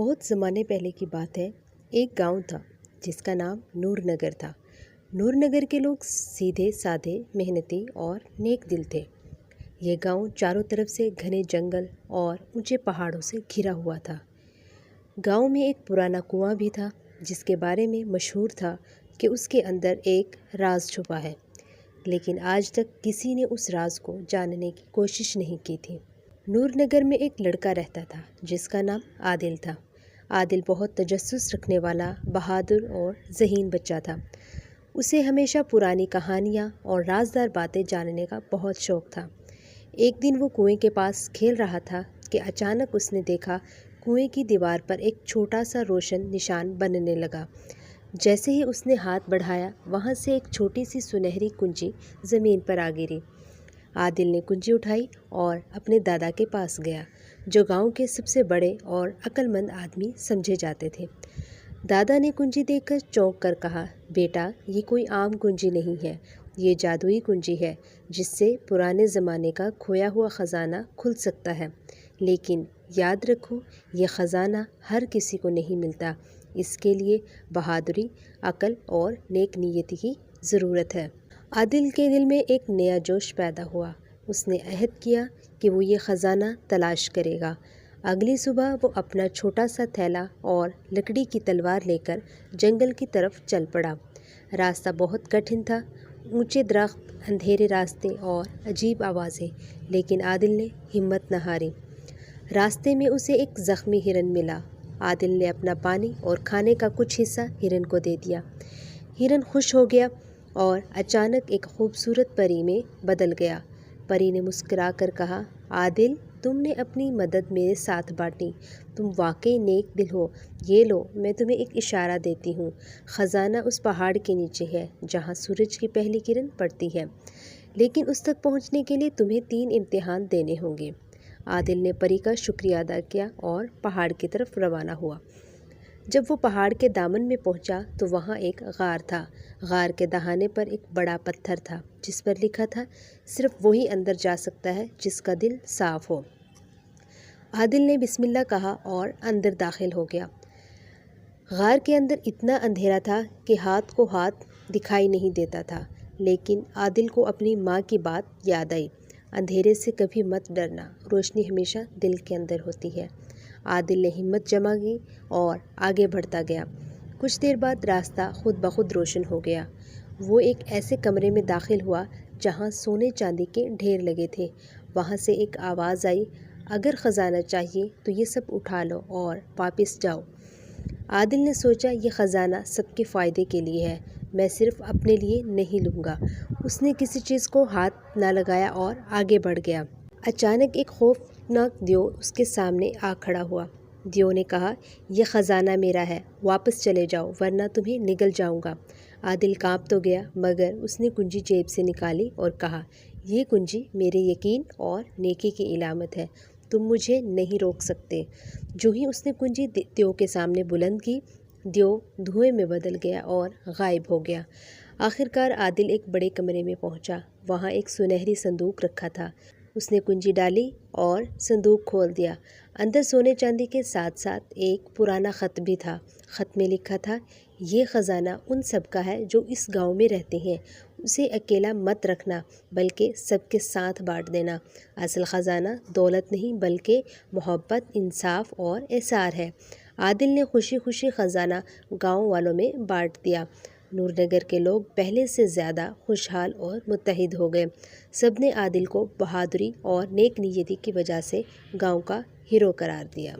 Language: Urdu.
بہت زمانے پہلے کی بات ہے۔ ایک گاؤں تھا جس کا نام نور نگر تھا۔ نور نگر کے لوگ سیدھے سادھے، محنتی اور نیک دل تھے۔ یہ گاؤں چاروں طرف سے گھنے جنگل اور اونچے پہاڑوں سے گھرا ہوا تھا۔ گاؤں میں ایک پرانا کنواں بھی تھا جس کے بارے میں مشہور تھا کہ اس کے اندر ایک راز چھپا ہے، لیکن آج تک کسی نے اس راز کو جاننے کی کوشش نہیں کی تھی۔ نور نگر میں ایک لڑکا رہتا تھا جس کا نام عادل تھا۔ عادل بہت تجسس رکھنے والا، بہادر اور ذہین بچہ تھا۔ اسے ہمیشہ پرانی کہانیاں اور رازدار باتیں جاننے کا بہت شوق تھا۔ ایک دن وہ کنویں کے پاس کھیل رہا تھا کہ اچانک اس نے دیکھا کنویں کی دیوار پر ایک چھوٹا سا روشن نشان بننے لگا۔ جیسے ہی اس نے ہاتھ بڑھایا، وہاں سے ایک چھوٹی سی سنہری کنجی زمین پر آ گری۔ عادل نے کنجی اٹھائی اور اپنے دادا کے پاس گیا، جو گاؤں کے سب سے بڑے اور عقل مند آدمی سمجھے جاتے تھے۔ دادا نے کنجی دیکھ کر چونک کر کہا، بیٹا، یہ کوئی عام کنجی نہیں ہے، یہ جادوئی کنجی ہے جس سے پرانے زمانے کا کھویا ہوا خزانہ کھل سکتا ہے۔ لیکن یاد رکھو، یہ خزانہ ہر کسی کو نہیں ملتا، اس کے لیے بہادری، عقل اور نیک نیتی کی ضرورت ہے۔ عادل کے دل میں ایک نیا جوش پیدا ہوا۔ اس نے عہد کیا کہ وہ یہ خزانہ تلاش کرے گا۔ اگلی صبح وہ اپنا چھوٹا سا تھیلا اور لکڑی کی تلوار لے کر جنگل کی طرف چل پڑا۔ راستہ بہت کٹھن تھا، اونچے درخت، اندھیرے راستے اور عجیب آوازیں، لیکن عادل نے ہمت نہ ہاری۔ راستے میں اسے ایک زخمی ہرن ملا۔ عادل نے اپنا پانی اور کھانے کا کچھ حصہ ہرن کو دے دیا۔ ہرن خوش ہو گیا اور اچانک ایک خوبصورت پری میں بدل گیا۔ پری نے مسکرا کر کہا، عادل، تم نے اپنی مدد میرے ساتھ بانٹی، تم واقعی نیک دل ہو۔ یہ لو، میں تمہیں ایک اشارہ دیتی ہوں۔ خزانہ اس پہاڑ کے نیچے ہے جہاں سورج کی پہلی کرن پڑتی ہے، لیکن اس تک پہنچنے کے لیے تمہیں 3 امتحان دینے ہوں گے۔ عادل نے پری کا شکریہ ادا کیا اور پہاڑ کی طرف روانہ ہوا۔ جب وہ پہاڑ کے دامن میں پہنچا تو وہاں ایک غار تھا۔ غار کے دہانے پر ایک بڑا پتھر تھا جس پر لکھا تھا، صرف وہی اندر جا سکتا ہے جس کا دل صاف ہو۔ عادل نے بسم اللہ کہا اور اندر داخل ہو گیا۔ غار کے اندر اتنا اندھیرا تھا کہ ہاتھ کو ہاتھ دکھائی نہیں دیتا تھا، لیکن عادل کو اپنی ماں کی بات یاد آئی، اندھیرے سے کبھی مت ڈرنا، روشنی ہمیشہ دل کے اندر ہوتی ہے۔ عادل نے ہمت جما کی اور آگے بڑھتا گیا۔ کچھ دیر بعد راستہ خود بخود روشن ہو گیا۔ وہ ایک ایسے کمرے میں داخل ہوا جہاں سونے چاندی کے ڈھیر لگے تھے۔ وہاں سے ایک آواز آئی، اگر خزانہ چاہیے تو یہ سب اٹھا لو اور واپس جاؤ۔ عادل نے سوچا، یہ خزانہ سب کے فائدے کے لیے ہے، میں صرف اپنے لیے نہیں لوں گا۔ اس نے کسی چیز کو ہاتھ نہ لگایا اور آگے بڑھ گیا۔ اچانک ایک خوفناک دیو اس کے سامنے آ کھڑا ہوا۔ دیو نے کہا، یہ خزانہ میرا ہے، واپس چلے جاؤ ورنہ تمہیں نگل جاؤں گا۔ عادل کانپ تو گیا، مگر اس نے کنجی جیب سے نکالی اور کہا، یہ کنجی میرے یقین اور نیکی کی علامت ہے، تم مجھے نہیں روک سکتے۔ جو ہی اس نے کنجی دیو کے سامنے بلند کی، دیو دھوئیں میں بدل گیا اور غائب ہو گیا۔ آخرکار عادل ایک بڑے کمرے میں پہنچا۔ وہاں ایک سنہری صندوق رکھا تھا۔ اس نے کنجی ڈالی اور صندوق کھول دیا۔ اندر سونے چاندی کے ساتھ ساتھ ایک پرانا خط بھی تھا۔ خط میں لکھا تھا، یہ خزانہ ان سب کا ہے جو اس گاؤں میں رہتے ہیں، اسے اکیلا مت رکھنا بلکہ سب کے ساتھ بانٹ دینا۔ اصل خزانہ دولت نہیں بلکہ محبت، انصاف اور احسان ہے۔ عادل نے خوشی خوشی خزانہ گاؤں والوں میں بانٹ دیا۔ نور نگر کے لوگ پہلے سے زیادہ خوشحال اور متحد ہو گئے۔ سب نے عادل کو بہادری اور نیک نیتی کی وجہ سے گاؤں کا ہیرو قرار دیا۔